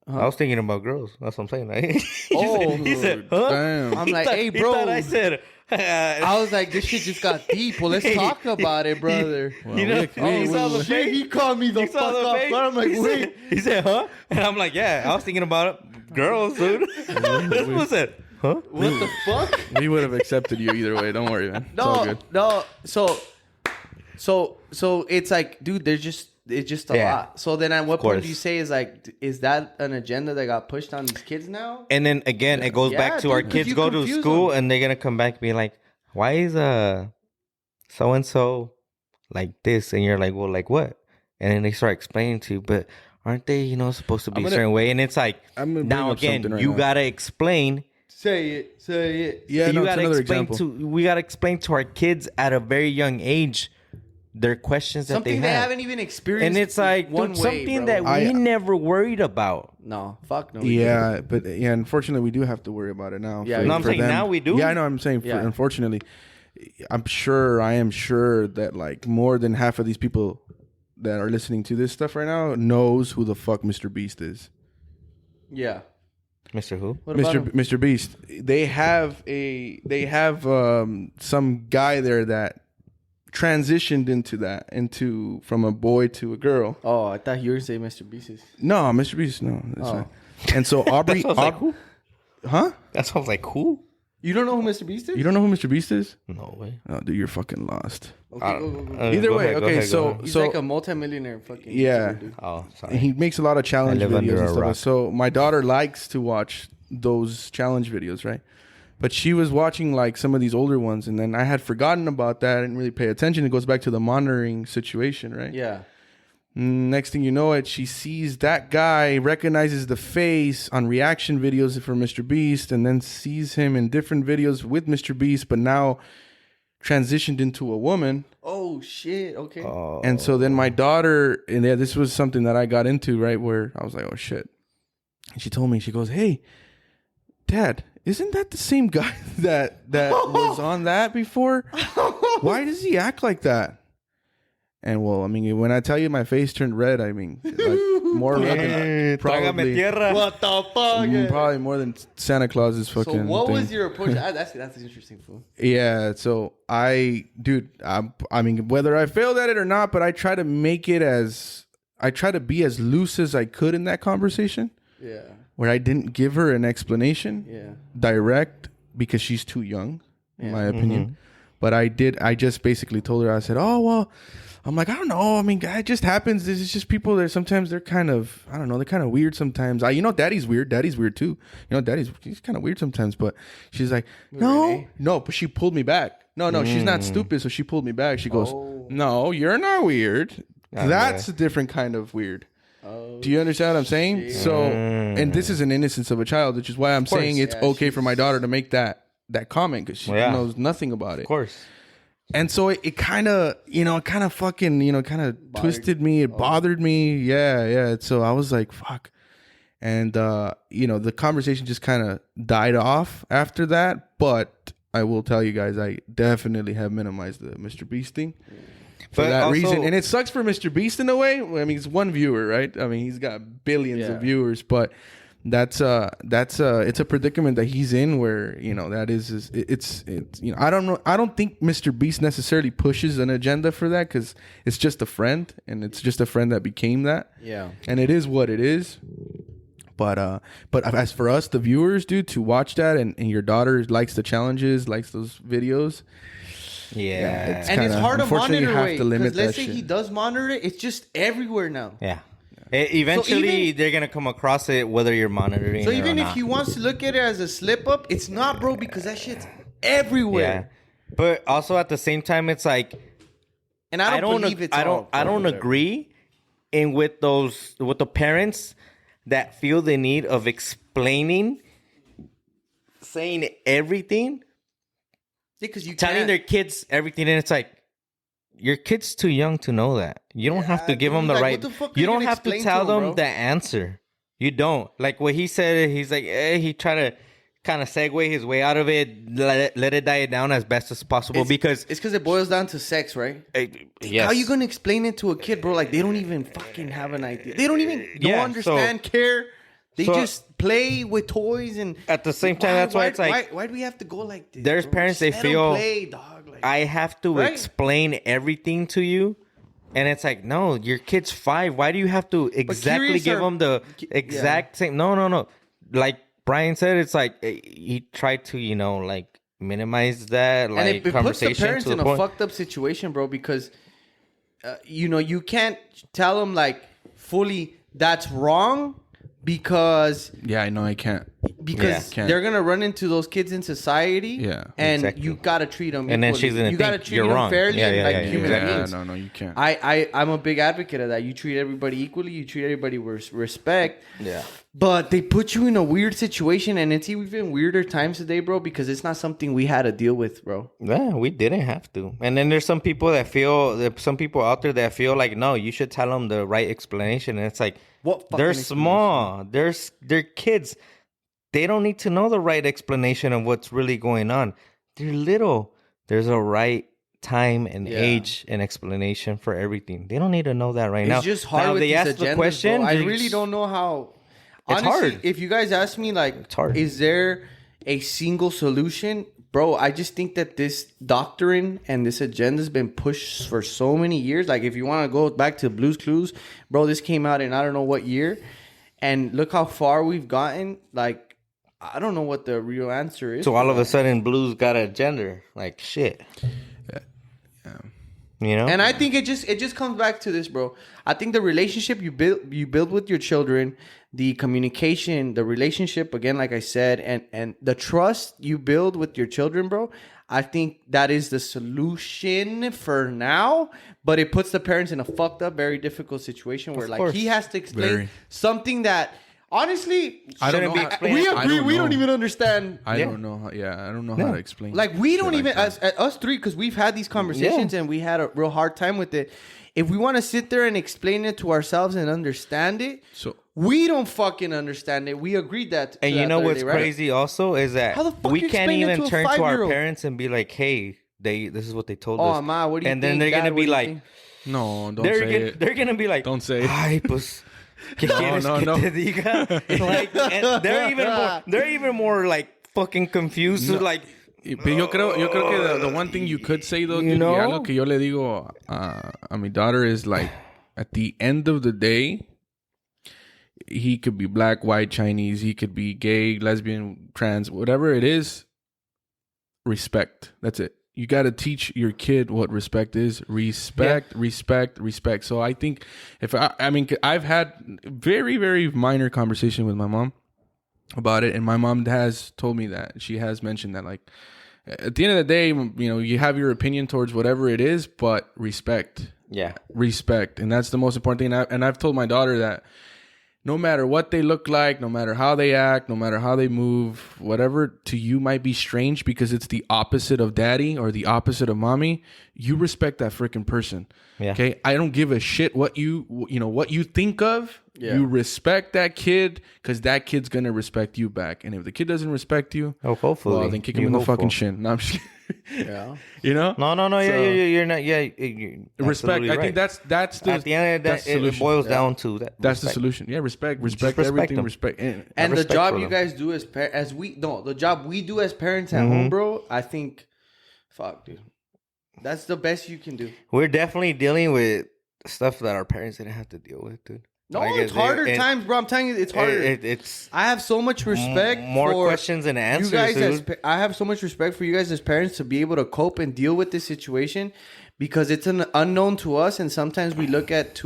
I was thinking about girls. That's what I'm saying. Like, Oh, he said, huh? Damn. I'm like, hey, He bro. thought I said... I was like, this shit just got deep. Well, let's talk about it, brother. He saw the Shit, face. he called me the He saw fuck the off. face. I'm like, He wait. said- He said, huh? And I'm like, yeah. I was thinking about it. Girls, dude. This one said, huh? What the fuck? We would have accepted you either way. Don't worry, man. It's all good. No. So it's like, dude, there's just it's just a lot. So then at what point do you course. say is that an agenda that got pushed on these kids now? And then again, it goes back to our 'cause kids you go to confuse school them. and they're gonna come back and be like, "Why is so and so like this?" And you're like, "Well, like what?" And then they start explaining to you, but aren't they, supposed to be a certain way? And it's like, I'm gonna bring now up again, something right you now. gotta explain. Say it. Yeah, You no, it's gotta another explain example. we gotta explain to our kids at a very young age their questions that Something they have. haven't even experienced. And it's like, one dude, way, something bro. that we never worried about. No, fuck no. we didn't. Yeah, but unfortunately, we do have to worry about it now. Yeah, for- No, I'm for saying them. now we do. Yeah, I know. I'm saying, Yeah. unfortunately, I am sure that like more than half of these people that are listening to this stuff right now knows who the fuck Mr. Beast is. Yeah. Mr. Who? What about him? Mr. Beast. They have some guy there that transitioned into from a boy to a girl. Oh, I thought you were saying Mr. Beast. No, Mr. Beast. No, that's Oh. not. And so Aubrey, That sounds like who? huh? That sounds like who? You don't know who Mr. Beast is? You don't know who Mr. Beast is? No way. Oh, dude, you're fucking lost. Okay, go. Either Go way, ahead, go okay. ahead, go ahead. He's So like a multimillionaire fucking. Yeah. dude. Oh, sorry. he makes a lot of challenge I live videos under and a stuff. rock. So my daughter likes to watch those challenge videos, right? But she was watching like some of these older ones, and then I had forgotten about that. I didn't really pay attention. It goes back to the monitoring situation, right? Yeah. Next thing you know, she sees that guy, recognizes the face on reaction videos for Mr. Beast, and then sees him in different videos with Mr. Beast, but now transitioned into a woman. Oh shit. Okay. And so then my daughter, and yeah, this was something that I got into, right, where I was like, oh shit. And she told me, she goes, hey, Dad, isn't that the same guy that was on that before? Why does he act like that? And well, I mean, when I tell you my face turned red, I mean, like more than Trágame tierra. What the fuck? probably more than Santa Claus's fucking. So what thing. was your approach? That's interesting, fool. Yeah, so I mean, whether I failed at it or not, but I try to be as loose as I could in that conversation. Yeah. Where I didn't give her an explanation, Yeah. direct, because she's too young, in Yeah. my opinion. But I just basically told her, I said, oh, well, I'm like, I don't know. I mean, it just happens. It's just people that sometimes they're kind of, I don't know, they're kind of weird sometimes. Daddy's weird. Daddy's weird too. He's kind of weird sometimes. But she's like, no, but she pulled me back. No, she's not stupid. So she pulled me back. She goes, no, you're not weird. That's a different kind of weird. Do you understand what I'm saying? Shit. So, and this is an innocence of a child, which is why I'm saying it's okay for my daughter to make that comment because she knows nothing about it. Of course. And so it kind of, fucking, twisted me. It bothered me. Yeah. So I was like, fuck. And, the conversation just kind of died off after that. But I will tell you guys, I definitely have minimized the Mr. Beast thing. For that reason. And it sucks for Mr. Beast in a way. I mean, he's one viewer, right? I mean, he's got billions of viewers, but it's a predicament that he's in where, it's I don't know. I don't think Mr. Beast necessarily pushes an agenda for that because it's just a friend and it's just a friend that became that. Yeah. And it is what it is. But as for us, the viewers, dude, to watch that and your daughter likes the challenges, likes those videos. Yeah. And it's hard to unfortunately, monitor. you have to limit let's that say shit. he does monitor it. It's just everywhere now. Yeah. Eventually, So even- they're gonna come across it whether you're monitoring. So it even or if not. he wants to look at it as a slip up, it's not, bro, because that shit's everywhere. Yeah. But also at the same time, it's like And I don't believe it's I don't whatever. agree with the parents that feel the need of explaining, saying everything, because you telling can't. their kids everything, and it's like your kid's too young to know that. You don't have to give dude, them the like, right. what the fuck are You you don't gonna have to explain tell to 'em, them bro? the answer. You don't. Like what he said. He's like, he tried to kind of segue his way out of it, let it die down as best as possible because It's because it boils down to sex, right? yes. How you gonna explain it to a kid, bro? Like they don't even fucking have an idea. They don't even understand, care. They just play with toys and at the same time, that's why it's like why do we have to go like this? there's bro? parents, Just they let 'em feel play, dog. Like, I have to Right? explain everything to you. And it's like, no, your kid's 5. Why do you have to exactly curious give are- them the exact same? No. Like Brian said, it's like he tried to, minimize that, like, and it puts the conversation parents to in the a point. fucked up situation, bro. Because you can't tell them like fully that's wrong because Yeah, I know I can't. Yeah. they're gonna run into those kids in society. Yeah, and exactly. you gotta treat them. And then equally. she's gonna you gotta think treat you're them wrong. fairly Yeah, and yeah, like yeah, human exactly. beings. No, you can't. I'm a big advocate of that. You treat everybody equally. You treat everybody with respect. Yeah. But they put you in a weird situation, and it's even weirder times today, bro, because it's not something we had to deal with, bro. Yeah, we didn't have to. And then there's some people out there that feel like, no, you should tell them the right explanation. And it's like, What fucking they're explanation? small. They're kids. They don't need to know the right explanation of what's really going on. They're little. There's a right time and age and explanation for everything. They don't need to know that right now. It's just hard now, with they these ask the agendas, question. bro. I really don't know how. It's Honestly, hard. if you guys ask me, like, It's hard. is there a single solution? Bro, I just think that this doctrine and this agenda has been pushed for so many years. Like, if you want to go back to Blue's Clues, bro, this came out in I don't know what year. And look how far we've gotten. Like, I don't know what the real answer is. So all of a sudden, Blue's got a gender. Like, shit. Yeah. You know? And I think it just comes back to this, bro. I think the relationship you build with your children, the communication, the relationship, again, like I said, and the trust you build with your children, bro. I think that is the solution for now, but it puts the parents in a fucked up, very difficult situation where, Of like, course. he has to explain Very. something that, honestly, I don't know. we I agree. don't We know. don't even understand. I Yeah. don't know. I don't know how to explain. Like, we don't shit even, like that. us three, because we've had these conversations and we had a real hard time with it. If we want to sit there and explain it to ourselves and understand it, So we don't fucking understand it. We agreed that. And you know what's crazy also is that How the fuck we you can't explain it even to a turn to our 5-year-old? parents and be like, hey, this is what they told Oh, us. ma, what do you and think? then they're Dad, gonna what be do you like, think? no, don't say it. they're gonna be like, Don't say it. ay, pues, ¿qué No, quieres no, que no. te diga? Like, and they're even more like fucking confused. No. Like, But yo creo que the one thing you could say though, You dude, know? y algo que yo le digo a mi daughter is like, at the end of the day, he could be black, white, Chinese, he could be gay, lesbian, trans, whatever it is. Respect. That's it. You got to teach your kid what respect is. Respect. So I think I mean, I've had very, very minor conversation with my mom about it, and my mom has told me that. She has mentioned that, like, at the end of the day, you know, you have your opinion towards whatever it is, but respect. yeah, Respect. And that's the most important thing. And I've told my daughter that no matter what they look like, no matter how they act, no matter how they move, whatever to you might be strange because it's the opposite of daddy or the opposite of mommy, you respect that freaking person. Yeah. Okay? I don't give a shit what you think of. Yeah. You respect that kid because that kid's going to respect you back. And if the kid doesn't respect you, oh, hopefully, well, then kick him in the fucking shin. No, I'm just kidding. Yeah. You know? No, So- you're not. Yeah, you're Respect. absolutely I right. think that's the at the end of that's that, the it solution. boils down to that. That's the respect. solution. Yeah, respect respect everything. them. Respect. And the respect job for you them. guys do the job we do as parents at home, bro, I think, fuck, dude. That's the best you can do. We're definitely dealing with stuff that our parents didn't have to deal with, dude. No, Like, it's harder times, bro. I'm telling you, it's harder. It's I have so much respect more for questions than answers, you guys dude. I have so much respect for you guys as parents to be able to cope and deal with this situation because it's an unknown to us, and sometimes we look at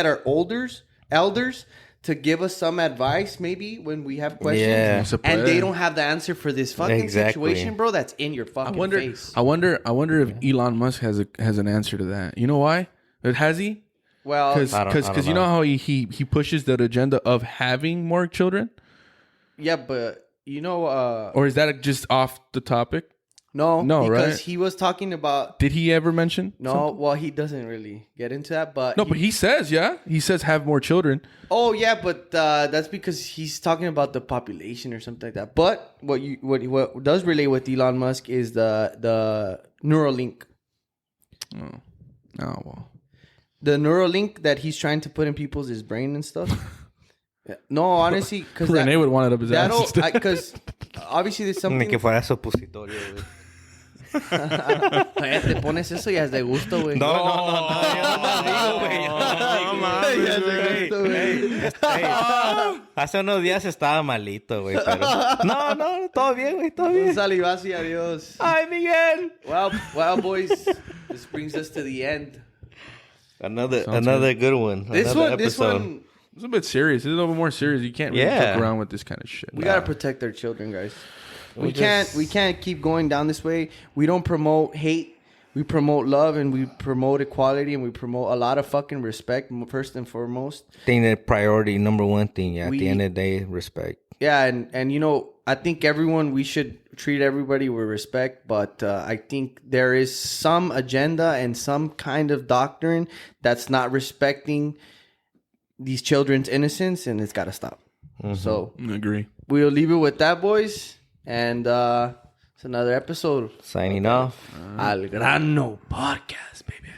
our elders to give us some advice maybe when we have questions, Yeah. and they don't have the answer for this fucking Exactly. situation, bro. That's in your fucking face. I wonder if Elon Musk has an answer to that. You know why? Has he? Well, Because you know how he pushes that agenda of having more children, yeah, but you know, or is that just off the topic? no, because right? he was talking about. Did he ever mention? No, something? well, he doesn't really get into that, but No, but he says, he says have more children. Oh yeah, but that's because he's talking about the population or something like that. But what does relate with Elon Musk is the Neuralink. Oh, well. The Neuralink that he's trying to put in his brain and stuff. Yeah. No, honestly, because Renee would want it up his ass. because obviously there's Ni something. que fuera supositorio, güey. Te pones eso y es de gusto, güey. No, yo no digo, güey. Ya es de gusto, güey. Hace unos días estaba malito, güey, pero... No, todo bien, güey, todo Un bien. salivazo y adiós. Ay, Miguel. Well, boys, this brings us to the end Another good one. This Another this episode. one, It's a bit serious. It's a little bit more serious. You can't really Yeah. fuck around with this kind of shit. we gotta protect our children, guys. We just- can't keep going down this way. We don't promote hate. We promote love and we promote equality and we promote a lot of fucking respect first and foremost. Thing that priority number one thing. Yeah, at We- the end of the day, respect. Yeah, and you know, I think we should treat everybody with respect, but I think there is some agenda and some kind of doctrine that's not respecting these children's innocence, and it's got to stop. So I agree. we'll leave it with that, boys, and it's another episode. Signing off. Al Grano Podcast, baby.